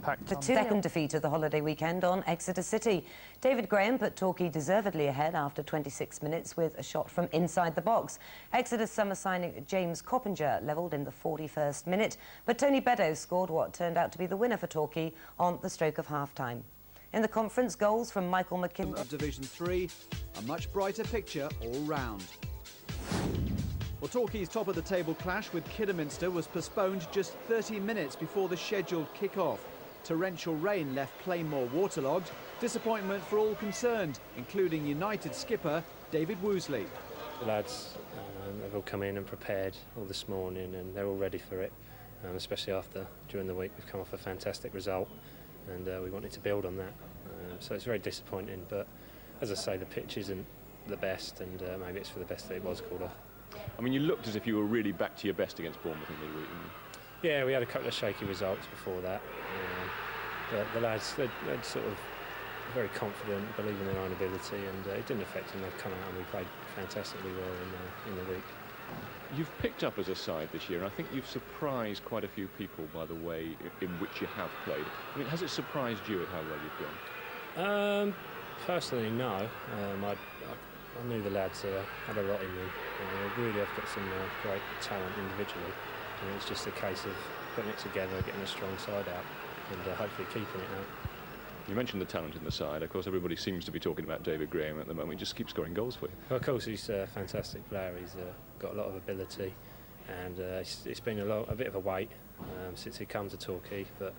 The second defeat of the holiday weekend on Exeter City. David Graham put Torquay deservedly ahead after 26 minutes with a shot from inside the box. Exeter's summer signing James Coppinger levelled in the 41st minute, but Tony Beddoes scored what turned out to be the winner for Torquay on the stroke of half-time. In the conference, goals from Michael McKinnon of Division 3, a much brighter picture all round. Well, Torquay's top-of-the-table clash with Kidderminster was postponed just 30 minutes before the scheduled kick-off. Torrential rain left Plainmoor waterlogged. Disappointment for all concerned, including United skipper David WOOZLEY. The lads have all come in and prepared all this morning, and they're all ready for it, especially after, during the week, we've come off a fantastic result, and we wanted to build on that. So it's very disappointing, but as I say, the pitch isn't the best, and maybe it's for the best that it was called off. I mean, you looked as if you were really back to your best against Bournemouth in the week. Yeah, we had a couple of shaky results before that. But the lads, they're sort of very confident, believe in their own ability, and it didn't affect them. They've come out and we played fantastically well in the week. You've picked up as a side this year, and I think you've surprised quite a few people by the way in which you have played. I mean, has it surprised you at how well you've gone? Personally, no. I knew the lads had a lot in them. Really have got some great talent individually. And it's just a case of putting it together, getting a strong side out, and hopefully keeping it out. You mentioned the talent in the side. Of course, everybody seems to be talking about David Graham at the moment. He just keeps scoring goals for you. Well, of course, he's a fantastic player. He's got a lot of ability, and it's been a bit of a wait since he come to Torquay, but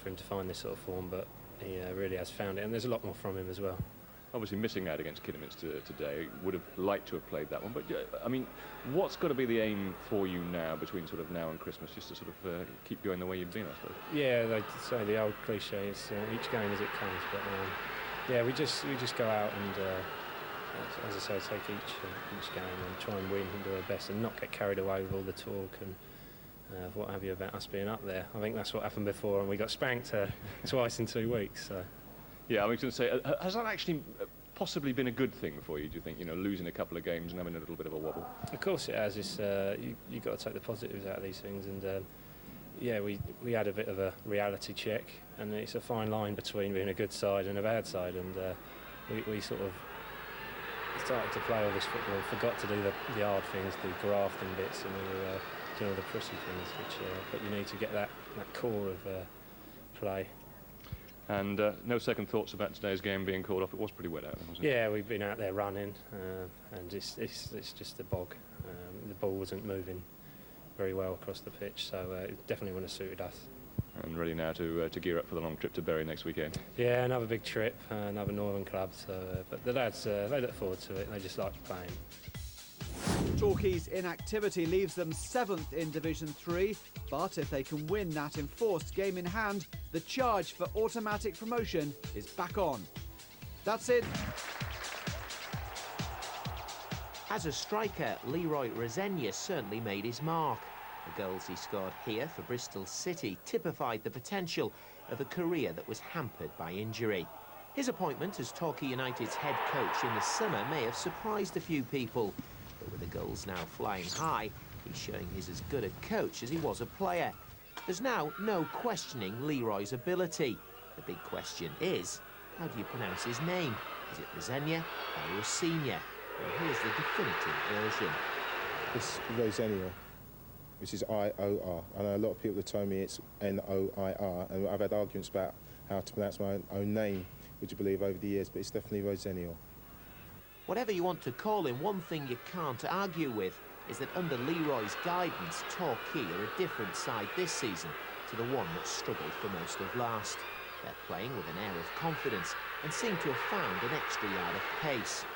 for him to find this sort of form. But he really has found it, and there's a lot more from him as well. Obviously missing out against Kidderminster today, would have liked to have played that one, but I mean, what's got to be the aim for you now, between sort of now and Christmas, just to sort of keep going the way you've been, I suppose? Yeah, they say the old cliche is each game as it comes, but yeah, we just go out and, as I say, take each game and try and win and do our best and not get carried away with all the talk and what have you about us being up there. I think that's what happened before, and we got spanked twice in 2 weeks. So. Yeah, I was going to say, has that actually possibly been a good thing for you, do you think, losing a couple of games and having a little bit of a wobble? Of course it has. It's, you've got to take the positives out of these things, and yeah, we had a bit of a reality check, and it's a fine line between being a good side and a bad side, and we sort of started to play all this football, forgot to do the hard things, the grafting bits, and we were doing all the prissy things, but you need to get that core of play. And no second thoughts about today's game being called off. It was pretty wet out there, wasn't it? Yeah, we've been out there running, and it's just the bog. The ball wasn't moving very well across the pitch, so it definitely wouldn't have suited us. And ready now to gear up for the long trip to Bury next weekend. Yeah, another big trip, another northern club. So, but the lads, they look forward to it. They just like playing. Torquay's inactivity leaves them 7th in Division 3, but if they can win that enforced game in hand, the charge for automatic promotion is back on. That's it. As a striker, Leroy ROSENIOR certainly made his mark. The goals he scored here for Bristol City typified the potential of a career that was hampered by injury. His appointment as Torquay United's head coach in the summer may have surprised a few people. But with the goals now flying high, he's showing he's as good a coach as he was a player. There's now no questioning Leroy's ability. The big question is, how do you pronounce his name? Is it ROSENIOR or ROSENIOR? Well, here's the definitive version. It's ROSENIOR, which is I-O-R. I know a lot of people have told me it's N-O-I-R, and I've had arguments about how to pronounce my own name, would you believe, over the years, but it's definitely ROSENIOR. Whatever you want to call him, one thing you can't argue with is that under Leroy's guidance, Torquay are a different side this season to the one that struggled for most of last. They're playing with an air of confidence and seem to have found an extra yard of pace.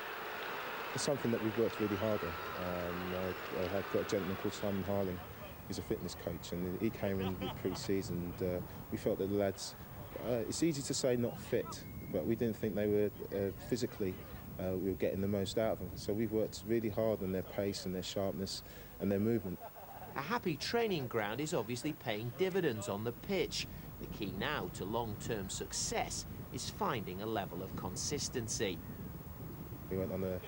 It's something that we've worked really hard on. I've got a gentleman called Simon Harling, who's a fitness coach, and he came in with pre-season, and we felt that the lads, it's easy to say not fit, but we didn't think they were physically, we were getting the most out of them. So we've worked really hard on their pace and their sharpness and their movement. A happy training ground is obviously paying dividends on the pitch. The key now to long-term success is finding a level of consistency. We went on a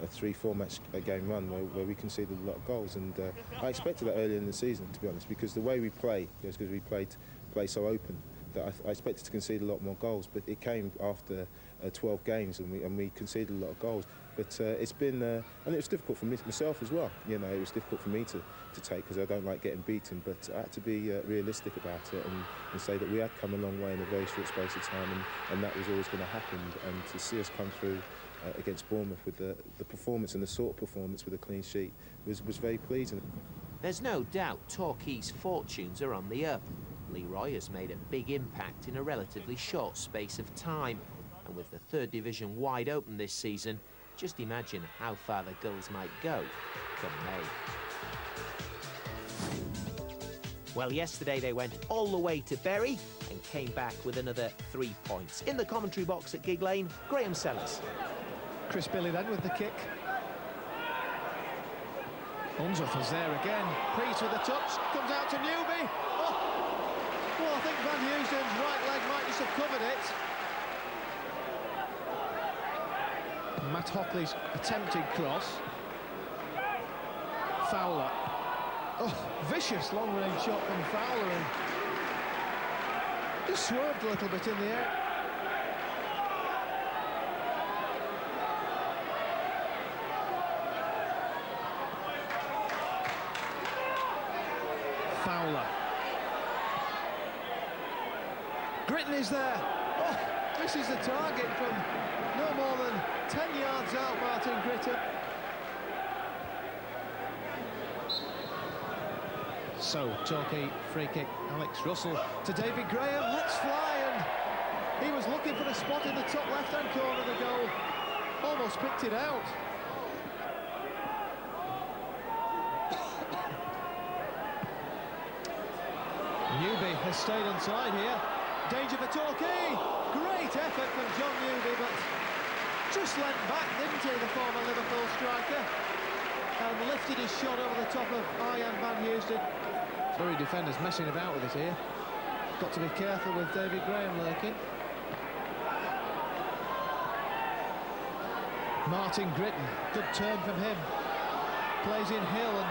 3-4 match game run where we conceded a lot of goals, and I expected that earlier in the season, to be honest, because the way we play is because we play so open, that I expected to concede a lot more goals, but it came after 12 games, and we conceded a lot of goals. But it's been, and it was difficult for myself as well. You know, it was difficult for me to take, because I don't like getting beaten. But I had to be realistic about it and say that we had come a long way in a very short space of time, and that was always going to happen. And to see us come through against Bournemouth with the performance and the sort of performance with a clean sheet was very pleasing. There's no doubt Torquay's fortunes are on the up. Leroy has made a big impact in a relatively short space of time. And with the 3rd Division wide open this season, just imagine how far the Gulls might go come May. Well, yesterday they went all the way to Bury and came back with another 3 points. In the commentary box at Gig Lane, Graham Sellers. Chris Billy then with the kick. Unzuff is there again. Priest with the touch, comes out to Newby. Oh. Well, I think Van Housden's right leg might just have covered it. Matt Hockley's attempted cross. Fowler. Oh, vicious long-range shot from Fowler, and just swerved a little bit in the air. Fowler. Gritton is there. Oh, misses the target from no more than 10 yards out, Martin Gritton. So, Torquay free kick, Alex Russell to David Graham, lets fly, and he was looking for a spot in the top left-hand corner of the goal. Almost picked it out. Newby has stayed inside here. Danger for Torquay. Great effort from John Newby, but just leant back, didn't he, the former Liverpool striker, and lifted his shot over the top of Ian Van Housden. Bury defenders messing about with it here. Got to be careful with David Graham lurking. Martin Gritton, good turn from him. Plays in Hill, and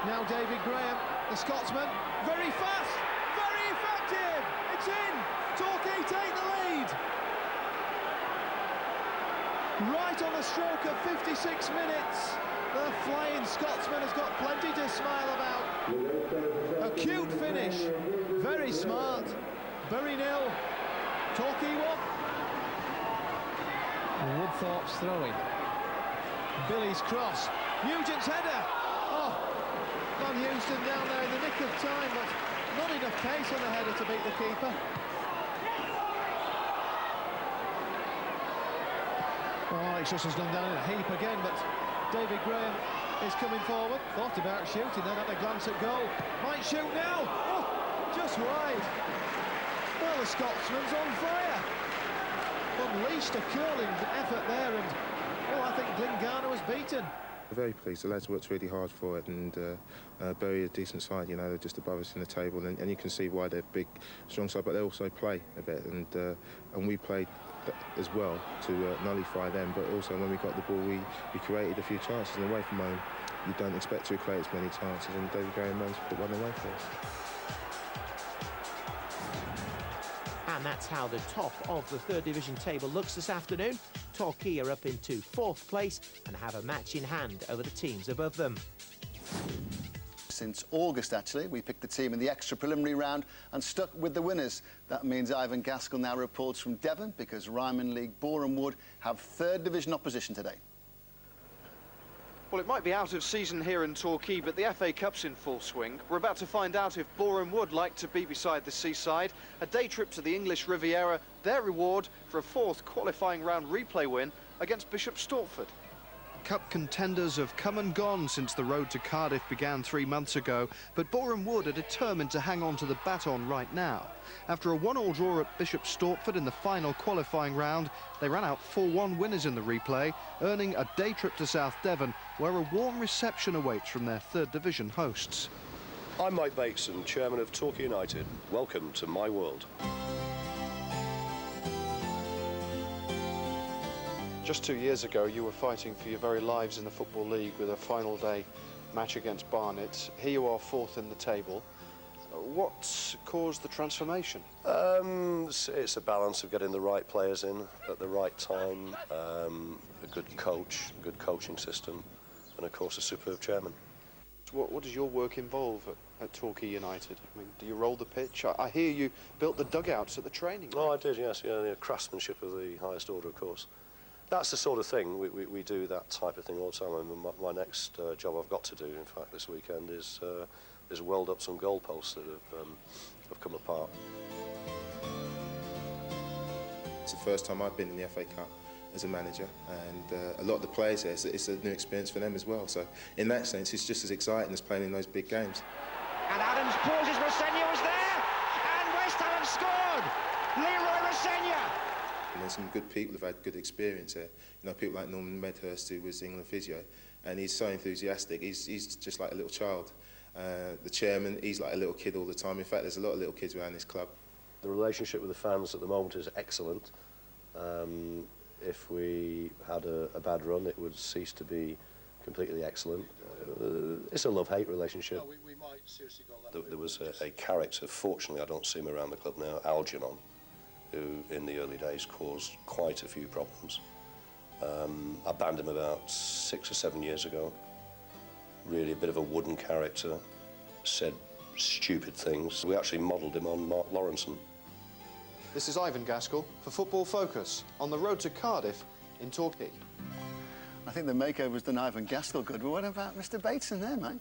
now David Graham, the Scotsman, very fast, very effective. It's in. Torquay take the lead. Right on the stroke of 56 minutes. The flying Scotsman has got plenty to smile about. A cute finish, very smart. Bury 0, Torquay 1. Woodthorpe's throwing. Billy's cross. Nugent's header. Oh, Van Housden down there in the nick of time, but not enough pace on the header to beat the keeper. Well, Alex Russell's gone down in a heap again, but David Graham is coming forward. Thought about shooting, then had a glance at goal. Might shoot now. Oh, just wide. Well, the Scotsman's on fire. Unleashed a curling effort there, and well, I think Glingana was beaten. Very pleased. The lads worked really hard for it, and Bury a decent side. You know, they're just above us in the table, and you can see why they're big, strong side. But they also play a bit, and we played as well to nullify them. But also, when we got the ball, we created a few chances. And away from home, you don't expect to create as many chances, and David Graham managed to put one away for us. And that's how the top of the 3rd Division table looks this afternoon. Torquay are up into 4th place and have a match in hand over the teams above them. Since August, actually, we picked the team in the extra preliminary round and stuck with the winners. That means Ivan Gaskell now reports from Devon, because Ryman League Boreham Wood have 3rd Division opposition today. Well, it might be out of season here in Torquay, but the FA Cup's in full swing. We're about to find out if Boreham Wood like to be beside the seaside. A day trip to the English Riviera, their reward for a 4th qualifying round replay win against Bishop Stortford. Cup contenders have come and gone since the road to Cardiff began 3 months ago, but Boreham Wood are determined to hang on to the baton right now. After a 1-1 draw at Bishop Stortford in the final qualifying round, they ran out 4-1 winners in the replay, earning a day trip to South Devon, where a warm reception awaits from their 3rd Division hosts. I'm Mike BATESON, chairman of Torquay United. Welcome to my world. Just 2 years ago, you were fighting for your very lives in the Football League with a final day match against Barnet. Here you are 4th in the table. What caused the transformation? It's a balance of getting the right players in at the right time, a good coach, a good coaching system, and of course a superb chairman. What does your work involve at Torquay United? I mean, do you roll the pitch? I hear you built the dugouts at the training ground. Oh, I did, yes. Yeah, craftsmanship of the highest order, of course. That's the sort of thing, we do that type of thing all the time. I mean, my next job I've got to do, in fact, this weekend is weld up some goalposts that have come apart. It's the first time I've been in the FA Cup as a manager, and a lot of the players there, it's a new experience for them as well. So in that sense, it's just as exciting as playing in those big games. And Adams pauses, ROSENIOR was there, and West Ham have scored! Leroy ROSENIOR! And there's some good people who've had good experience here. You know, people like Norman Medhurst, who was England physio, and he's so enthusiastic. He's just like a little child. The chairman, he's like a little kid all the time. In fact, there's a lot of little kids around this club. The relationship with the fans at the moment is excellent. If we had a bad run, it would cease to be completely excellent. It's a love-hate relationship. No, we might seriously go that way. There was a character, fortunately I don't see him around the club now, Algernon, who in the early days caused quite a few problems. I banned him about 6 or 7 years ago. Really a bit of a wooden character, said stupid things. We actually modelled him on Mark Lawrenson. This is Ivan Gaskell for Football Focus on the road to Cardiff in Torquay. I think the makeover's done Ivan Gaskell good, but what about Mr. Bateson there, mate?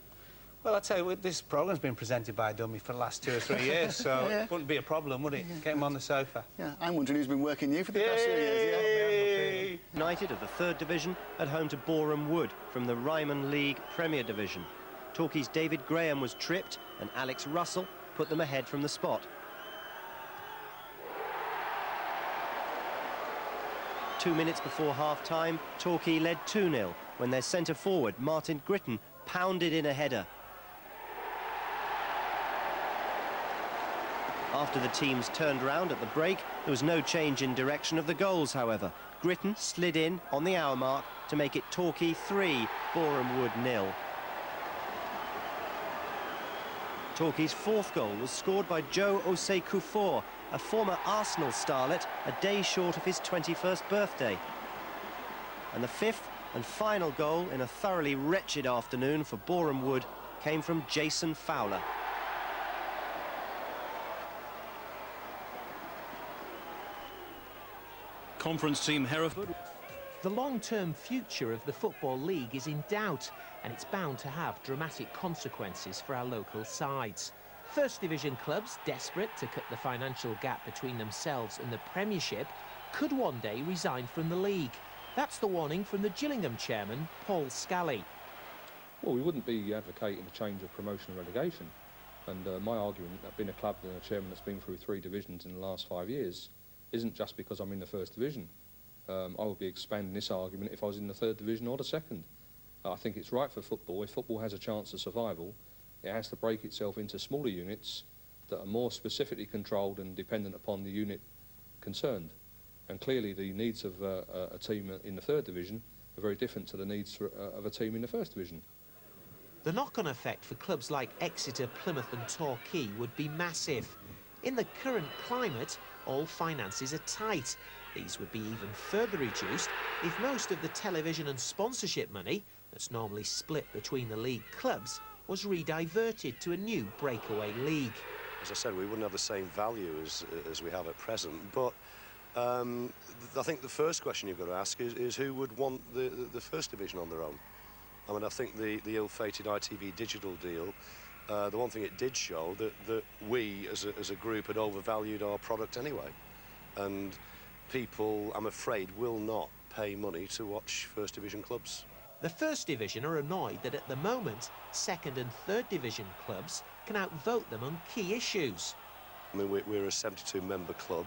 Well, I tell you what, this programme's been presented by a dummy for the last 2 or 3 years, so Yeah. it wouldn't be a problem, would it? Get him on the sofa. Yeah, I'm wondering who's been working you for the past few years, yeah? United of the 3rd Division at home to Boreham Wood from the Ryman League Premier Division. Torquay's David Graham was tripped and Alex Russell put them ahead from the spot. 2 minutes before half-time, Torquay led 2-0 when their centre-forward, Martin Gritton, pounded in a header. After the teams turned round at the break, there was no change in direction of the goals, however. Gritton slid in on the hour mark to make it Torquay 3, Boreham Wood 0. Torquay's 4th goal was scored by Joe Osei-Kuffour, a former Arsenal starlet, a day short of his 21st birthday. And the 5th and final goal in a thoroughly wretched afternoon for Boreham Wood came from Jason Fowler. Conference team Hereford. The long-term future of the Football League is in doubt, and it's bound to have dramatic consequences for our local sides. First Division clubs, desperate to cut the financial gap between themselves and the Premiership, could one day resign from the league. That's the warning from the Gillingham chairman, Paul Scally. Well, we wouldn't be advocating a change of promotion and relegation. And my argument that being a club and a chairman that's been through 3 divisions in the last 5 years isn't just because I'm in the 1st Division. I would be expanding this argument if I was in the 3rd Division or the 2nd. I think it's right for football. If football has a chance of survival, it has to break itself into smaller units that are more specifically controlled and dependent upon the unit concerned. And clearly the needs of a team in the 3rd Division are very different to the needs of a team in the 1st Division. The knock-on effect for clubs like Exeter, Plymouth and Torquay would be massive. In the current climate, all finances are tight. These would be even further reduced if most of the television and sponsorship money that's normally split between the league clubs was rediverted to a new breakaway league. As I said, we wouldn't have the same value as we have at present, but I think the first question you've got to ask is who would want the 1st Division on their own? I mean, I think the ill-fated ITV digital deal, the one thing it did show that we as a group had overvalued our product anyway, and people, I'm afraid, will not pay money to watch 1st Division clubs. The 1st Division are annoyed that at the moment 2nd and 3rd Division clubs can outvote them on key issues. I mean, we're a 72-member club.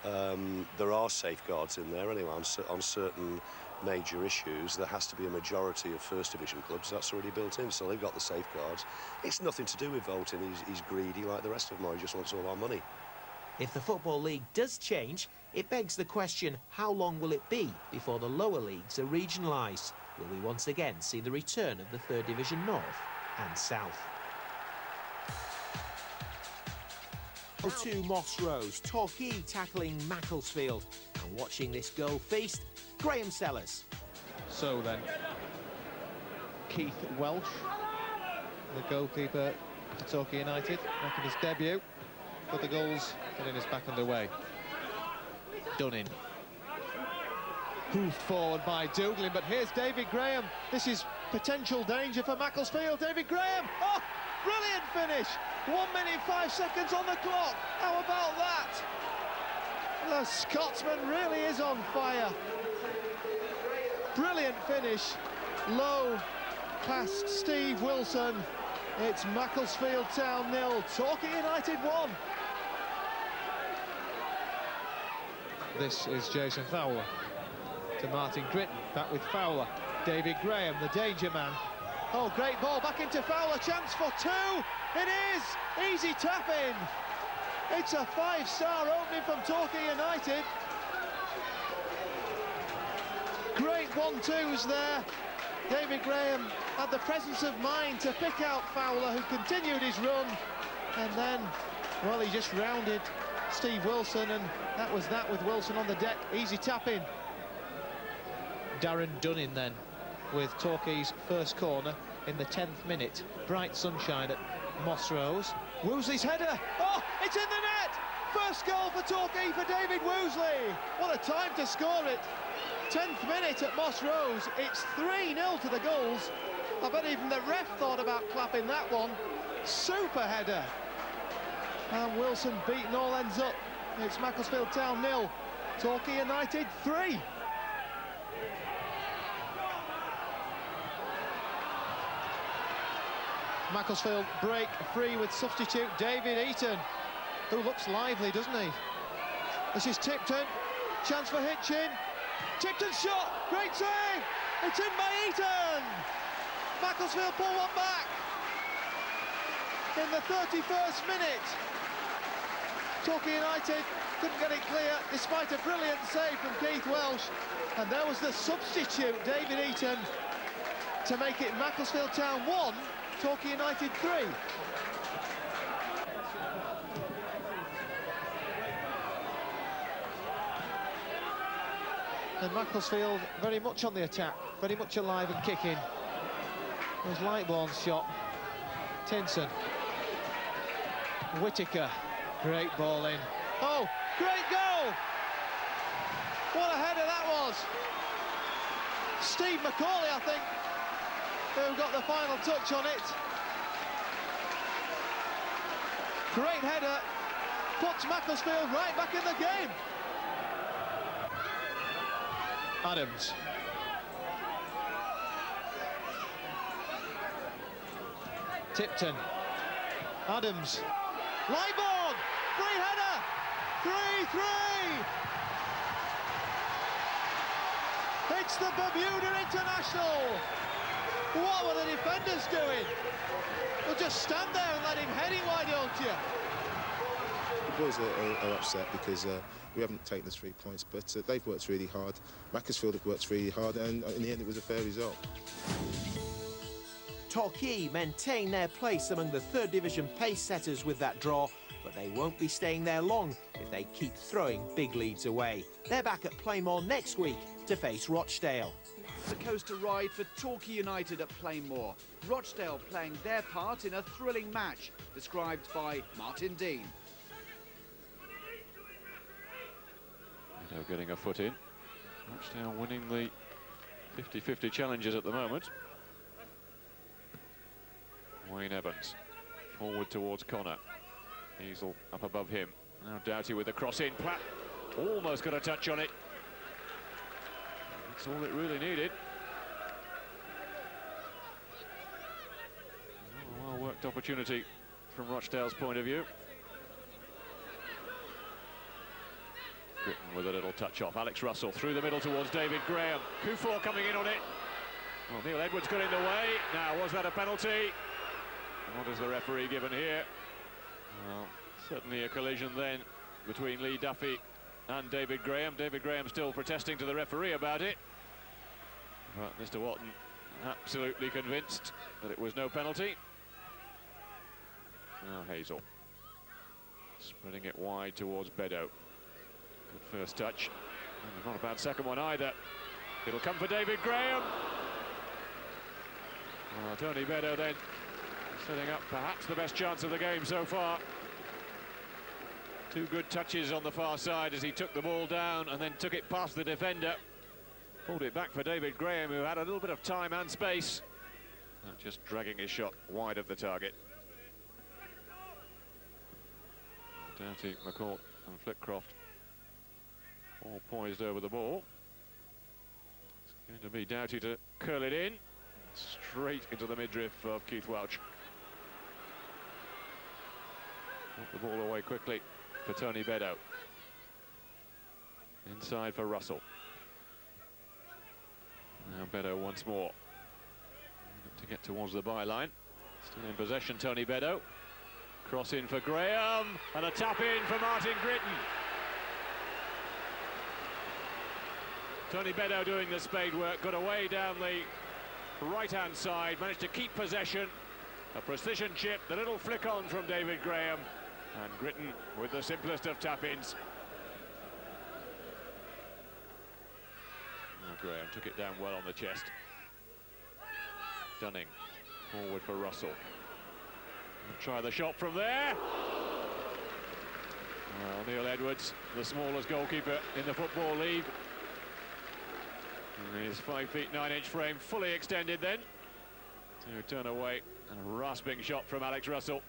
There are safeguards in there anyway on certain major issues. There has to be a majority of 1st Division clubs. That's already built in, so they've got the safeguards. It's nothing to do with voting. He's greedy like the rest of them are. He just wants all our money. If the Football League does change, it begs the question, how long will it be before the lower leagues are regionalised? Will we once again see the return of the 3rd Division North and South? Level 2 Moss Rose, Torquay tackling Macclesfield. And watching this goal feast, Graham Sellers. So then, Keith Welsh, the goalkeeper for Torquay United, making his debut. But the goals getting us back underway. Dunning. Hoofed forward by Douglin, but here's David Graham. This is potential danger for Macclesfield. David Graham, oh, brilliant finish. 1 minute 5 seconds on the clock. How about that? The Scotsman really is on fire. Brilliant finish. Low past Steve Wilson. It's Macclesfield Town 0, Torquay United 1. This is Jason Fowler to Martin Gritton, back with Fowler. David Graham, the danger man. Oh, great ball, back into Fowler, chance for 2. It is, easy tap in. It's a 5-star opening from Torquay United. Great 1-2s there. David Graham had the presence of mind to pick out Fowler, who continued his run, and then, well, he just rounded Steve Wilson, and that was that with Wilson on the deck. Easy tap in. Darren Dunning then with Torquay's first corner in the 10th minute. Bright sunshine at Moss Rose. Woozley's header. Oh, it's in the net! First goal for Torquay for David Woozley. What a time to score it. 10th minute at Moss Rose. It's 3-0 to the goals. I bet even the ref thought about clapping that one. Super header. And Wilson beaten all ends up. It's Macclesfield Town 0, Torquay United 3. Macclesfield break free with substitute David Eaton, who looks lively, doesn't he? This is Tipton, chance for Hitchin. Tipton's shot, great save! It's in by Eaton! Macclesfield pull one back in the 31st minute. Torquay United couldn't get it clear despite a brilliant save from Keith Welsh. And there was the substitute, David Eaton, to make it Macclesfield Town 1, Torquay United 3. And Macclesfield very much on the attack, very much alive and kicking. There's Lightbourne's shot. Tinson. Whittaker. Great ball in. Oh, great goal! What a header that was! Steve McCauley, I think, who got the final touch on it. Great header, puts Macclesfield right back in the game. Adams. Tipton. Adams. Lightbourne! Free header! 3-3! It's the Bermuda International! What were the defenders doing? Well, just stand there and let him head it, why don't you? The boys are upset because we haven't taken the 3 points, but they've worked really hard. Macclesfield have worked really hard, and in the end it was a fair result. Torquay maintain their place among the 3rd Division pace setters with that draw, but they won't be staying there long if they keep throwing big leads away. They're back at Plainmoor next week to face Rochdale. The coaster ride for Torquay United at Plainmoor. Rochdale playing their part in a thrilling match, described by Martin Dean. Now getting a foot in. Rochdale winning the 50-50 challenges at the moment. Wayne Evans forward towards Connor. Hazel up above him. Now Doughty with the cross in. Platt almost got a touch on it. That's all it really needed. Oh, a well-worked opportunity from Rochdale's point of view. Gritton with a little touch off. Alex Russell through the middle towards David Graham. Kufor coming in on it. Well, Neil Edwards got in the way. Now, was that a penalty? What has the referee given here? Well, certainly a collision then between Lee Duffy and David Graham. David Graham still protesting to the referee about it. But Mr. Watton absolutely convinced that it was no penalty. Now Hazel. Spreading it wide towards Bedo. Good first touch. And not a bad second one either. It'll come for David Graham. Well, Tony Bedo then setting up perhaps the best chance of the game so far. Two good touches on the far side as he took the ball down and then took it past the defender. Pulled it back for David Graham, who had a little bit of time and space. And just dragging his shot wide of the target. Doughty, McCourt and Flitcroft all poised over the ball. It's going to be Doughty to curl it in. Straight into the midriff of Keith Welch. Put the ball away quickly for Tony Bedo. Inside for Russell. Now Bedo once more. To get towards the byline. Still in possession, Tony Bedo. Cross in for Graham, and a tap in for Martin Gritton. Tony Bedo doing the spade work, got away down the right-hand side, managed to keep possession. A precision chip, the little flick on from David Graham, and Gritton with the simplest of tap-ins. Graham took it down well on the chest. Dunning forward for Russell. We'll try the shot from there. Well, Neil Edwards, the smallest goalkeeper in the Football League. And his 5 feet 9 inch frame fully extended then to turn away. A rasping shot from Alex Russell.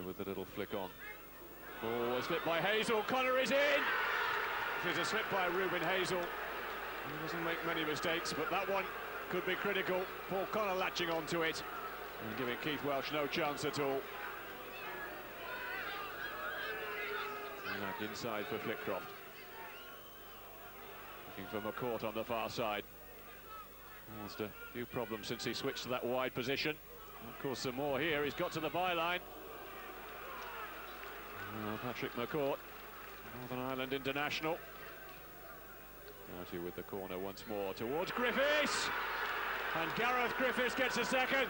With the little flick on. Oh, a slip by Hazel. Connor is in. It's a slip by Ruben Hazel. He doesn't make many mistakes, but that one could be critical. Paul Connor latching onto it and giving Keith Welch no chance at all. Back inside for Flitcroft. Looking for McCourt on the far side. Caused a few problems since he switched to that wide position. And of course, some more here. He's got to the byline. Patrick McCourt, Northern Ireland international. Doughty with the corner once more towards Griffiths. And Gareth Griffiths gets a second.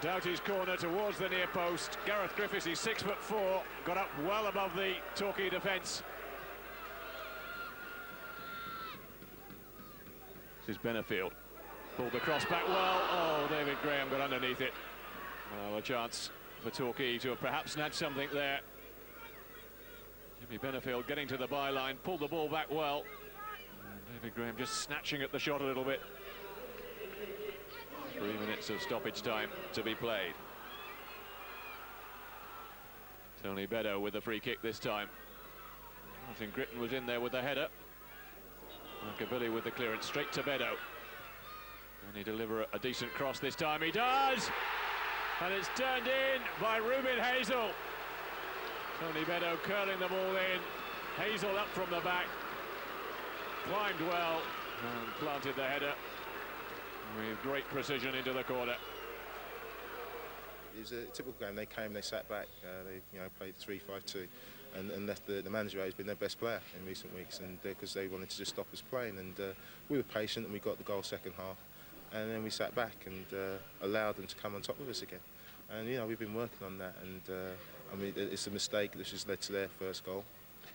Doughty's corner towards the near post. Gareth Griffiths, he's 6'4", got up well above the Torquay defence. This is Benefield. Pulled the cross back well. Oh, David Graham got underneath it. Well, a chance for Torquay to have perhaps snatched something there. Jimmy Benefield getting to the byline, pulled the ball back well. And David Graham just snatching at the shot a little bit. 3 minutes of stoppage time to be played. Tony Bedo with the free kick this time. Martin Gritton was in there with the header. Markabilly with the clearance straight to Bedo. Can he deliver a decent cross this time? He does! And it's turned in by Ruben Hazel. Tony Bedo curling the ball in. Hazel up from the back. Climbed well and planted the header with great precision into the corner. It was a typical game. They came, they sat back, they played 3-5-2 and left the manager who's been their best player in recent weeks, and because they wanted to just stop us playing, and we were patient and we got the goal second half. And then we sat back and allowed them to come on top of us again. And, we've been working on that. And, I mean, it's a mistake that just led to their first goal.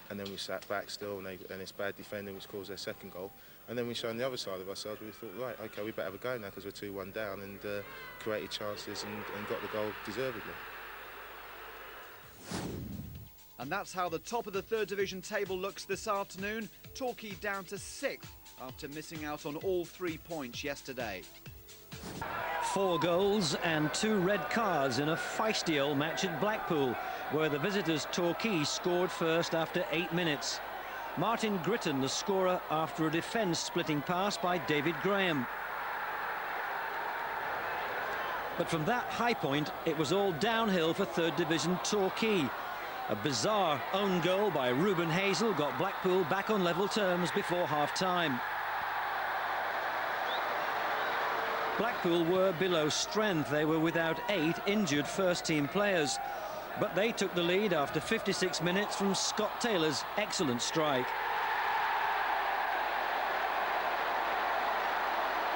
And then we sat back still, and it's bad defending, which caused their second goal. And then we showed the other side of ourselves. We thought, right, OK, we better have a go now because we're 2-1 down, and created chances and got the goal deservedly. And that's how the top of the third division table looks this afternoon. Torquay down to 6th. After missing out on all 3 points yesterday. 4 goals and 2 red cards in a feisty old match at Blackpool, where the visitors Torquay scored first after 8 minutes. Martin Gritton, the scorer, after a defence-splitting pass by David Graham. But from that high point, it was all downhill for third division Torquay. A bizarre own goal by Ruben Hazel got Blackpool back on level terms before half-time. Blackpool were below strength. They were without 8 injured first-team players. But they took the lead after 56 minutes from Scott Taylor's excellent strike.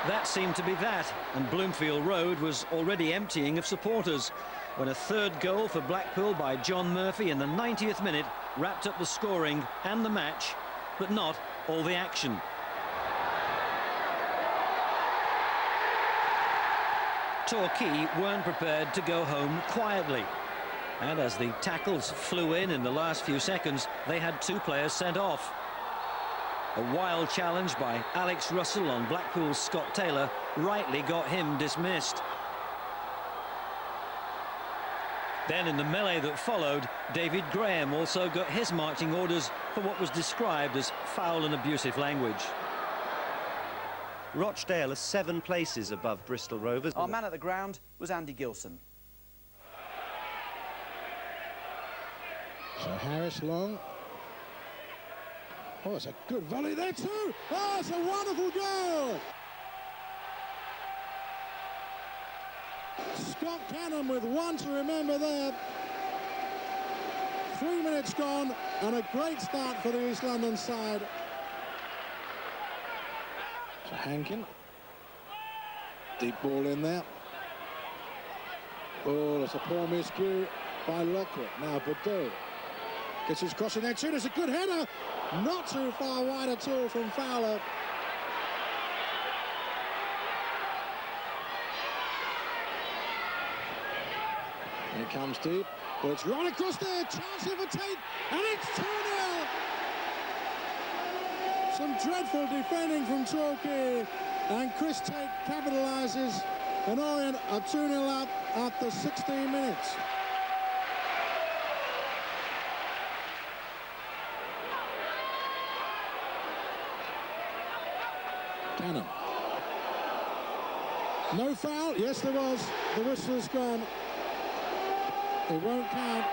that seemed to be that, and Bloomfield Road was already emptying of supporters when a third goal for Blackpool by John Murphy in the 90th minute wrapped up the scoring and the match, but not all the action. Torquay weren't prepared to go home quietly, and as the tackles flew in the last few seconds, they had 2 players sent off. A wild challenge by Alex Russell on Blackpool's Scott Taylor rightly got him dismissed. Then in the melee that followed, David Graham also got his marching orders for what was described as foul and abusive language. Rochdale are 7 places above Bristol Rovers. Our man at the ground was Andy Gilson. So Harris long. Oh, it's a good volley there too. Oh, it's a wonderful goal. Scott Cannon with 1 to remember there. 3 minutes gone and a great start for the East London side. So Hankin. Deep ball in there. Oh, it's a poor miscue by Lockwood. Now Bordeaux gets his cross in there too. It's a good header. Not too far wide at all from Fowler. Here it comes deep. But it's right across there. Chance here for Tate. And it's 2-0. Some dreadful defending from Torquay. And Chris Tate capitalises. And Orient are 2-0 up after 16 minutes. Cannon. No foul. Yes, there was. The whistle's gone. It won't count.